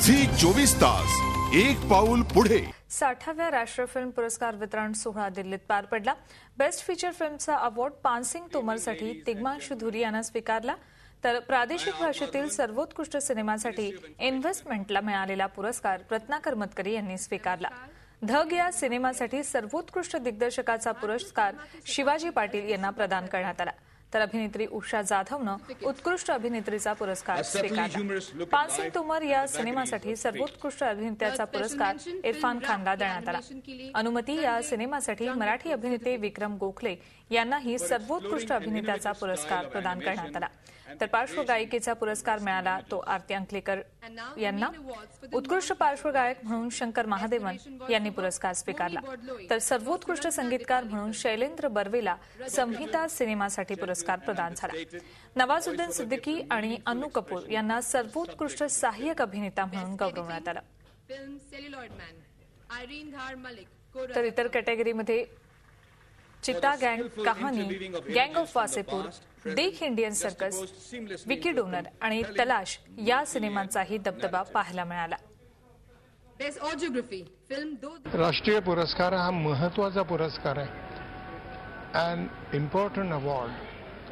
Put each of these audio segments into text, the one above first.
Zee 24 तास एक पाऊल पुढे। 60व्या राष्ट्रीय फिल्म पुरस्कार वितरण सोहळा दिल्लीत पार पडला। Best feature फिल्मचा award Paan Singh तोमरसाठी Tigmanshu धुरी यांना स्वीकारला, तर प्रादेशिक भाषेतील सर्वोत्कृष्ट सिनेमासाठी इन्व्हेस्टमेंटला मिळालेला पुरस्कार रत्नाकर मतकरी यांनी स्वीकारला। धग या सिनेमासाठी सर्वोत्कृष्ट दिग्दर्शकाचा पुरस्कार शिवाजी पाटील यांना प्रदान करण्यात आला, तर अभिनेत्री उषा जाधवनं उत्कृष्ट अभिनेत्रीचा पुरस्कार स्वीकारला। पानसिंग तोमर या सिनेमासाठी सर्वोत्कृष्ट अभिनेत्याचा पुरस्कार इरफान खानला देण्यात आला। अनुमती या सिनेमासाठी मराठी अभिनेते विक्रम गोखले यांनाही सर्वोत्कृष्ट अभिनेत्याचा पुरस्कार प्रदान करण्यात आला, तर पार्श्वगायिकेचा पुरस्कार मिळाला तो आरती अंकलेकर यांना। उत्कृष्ट पार्श्वगायक म्हणून शंकर महादेवन यांनी पुरस्कार स्वीकारला, तर सर्वोत्कृष्ट संगीतकार म्हणून शैलेंद्र बर्वेला संहिता सिनेमासाठी पुरस्कार प्रदान झाला। नवाजुद्दीन सिद्दीकी आणि अन्नू कपूर यांना सर्वोत्कृष्ट सहाय्यक अभिनेता म्हणून गौरवण्यात आलं। तर इतर कॅटेगरीमध्ये चित्ता गँग, कहानी, गँग ऑफ वासेपूर, देख इंडियन सर्कस, विकी डोनर आणि तलाश या सिनेमांचाही दबदबा पाहायला मिळाला। राष्ट्रीय पुरस्कार हा महत्त्वाचा पुरस्कार आहे, an important award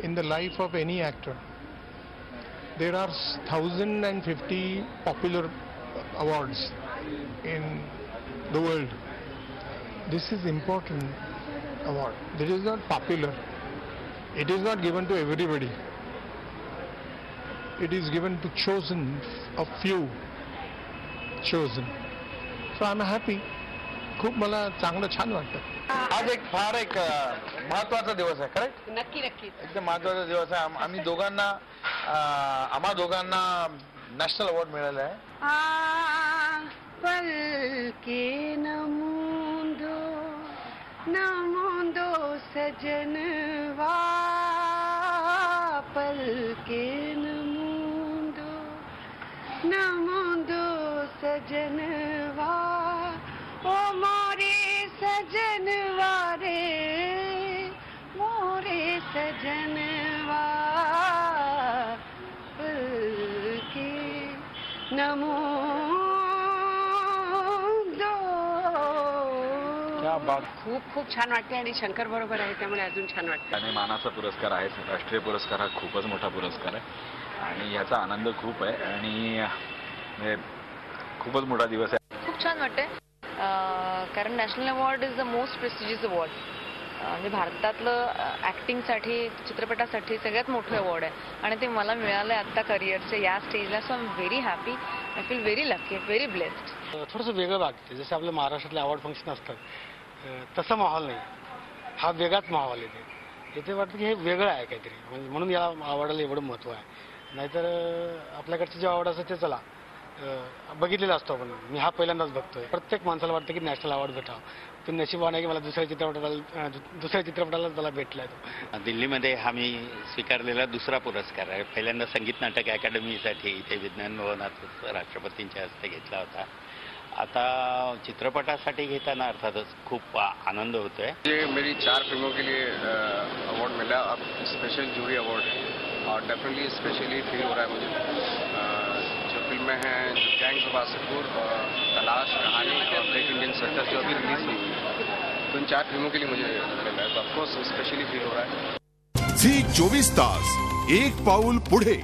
in the life of any actor. There are 1050 popular awards in the world. This is important award. This is not popular. It is not given to everybody. It is given to chosen, a few chosen. So I'm happy. खूप मला चांगलं छान वाटतं। आज एक फार एक महत्त्वाचा दिवस आहे, करेक्ट? नक्की एकदम महत्त्वाचा दिवस आहे। आम्हा दोघांना नॅशनल अवॉर्ड मिळाला आहे। पल के नमूंदो सजनवा, पल के नमूंदो सजनवा, ओ मोरे सजनवा रे, मोरे सजनवा, पल के नमूंदो। क्या बात, खूप छान वाटते आणि शंकर बरोबर आहे त्यामुळे अजून छान वाटतं। आणि मानाचा पुरस्कार आहे, राष्ट्रीय पुरस्कार हा खूपच मोठा पुरस्कार आहे आणि याचा आनंद खूप आहे आणि खूपच मोठा दिवस आहे। खूप छान वाटते, कारण national award is the most prestigious award. म्हणजे भारतातलं ॲक्टिंगसाठी, चित्रपटासाठी सगळ्यात मोठं अवॉर्ड आहे आणि ते मला मिळालं आहे आत्ता करिअरच्या या स्टेजला। So I am very happy, I feel very lucky, very blessed. थोडंसं वेगळं वाटते, जसे आपल्या महाराष्ट्रातले अवॉर्ड फंक्शन असतात तसं माहोल नाही, हा वेगळाच माहोल येते। इथे वाटतं की हे वेगळं आहे काहीतरी, म्हणजे म्हणून या अवॉर्डाला एवढं महत्त्व आहे। नाहीतर आपल्याकडचे जे अवॉर्ड असतं ते चला बघितलेलं असतो आपण, मी हा पहिल्यांदाच बघतोय। प्रत्येक माणसाला वाटतं की नॅशनल अवॉर्ड भेटावं, पण नशिबाने की मला दुसऱ्या चित्रपटाला त्याला भेटलाय तो। दिल्लीमध्ये हा मी स्वीकारलेला दुसरा पुरस्कार आहे। पहिल्यांदा संगीत नाटक अकादमीसाठी इथे विज्ञान भवनात राष्ट्रपतींच्या हस्ते घेतला होता। आता चित्रपटासाठी घेताना अर्थातच खूप आनंद होतोय। ये मेरी 4 फिल्मों के लिए अवार्ड मिला, अब स्पेशल जूरी अवार्ड है और डेफिनेटली स्पेशली फील हो रहा है मुझे। जो फिल्में हैं, जो गैंग्स ऑफ वासेपुर, तलाश, कहानी और देख इंडियन सर्कस जो अभी रिलीज हुई, तो इन 4 फिल्मों के लिए मुझे मिला है, तो ऑफकोर्स स्पेशली फील हो रहा है। झी 24 तास एक पाऊल पुढे।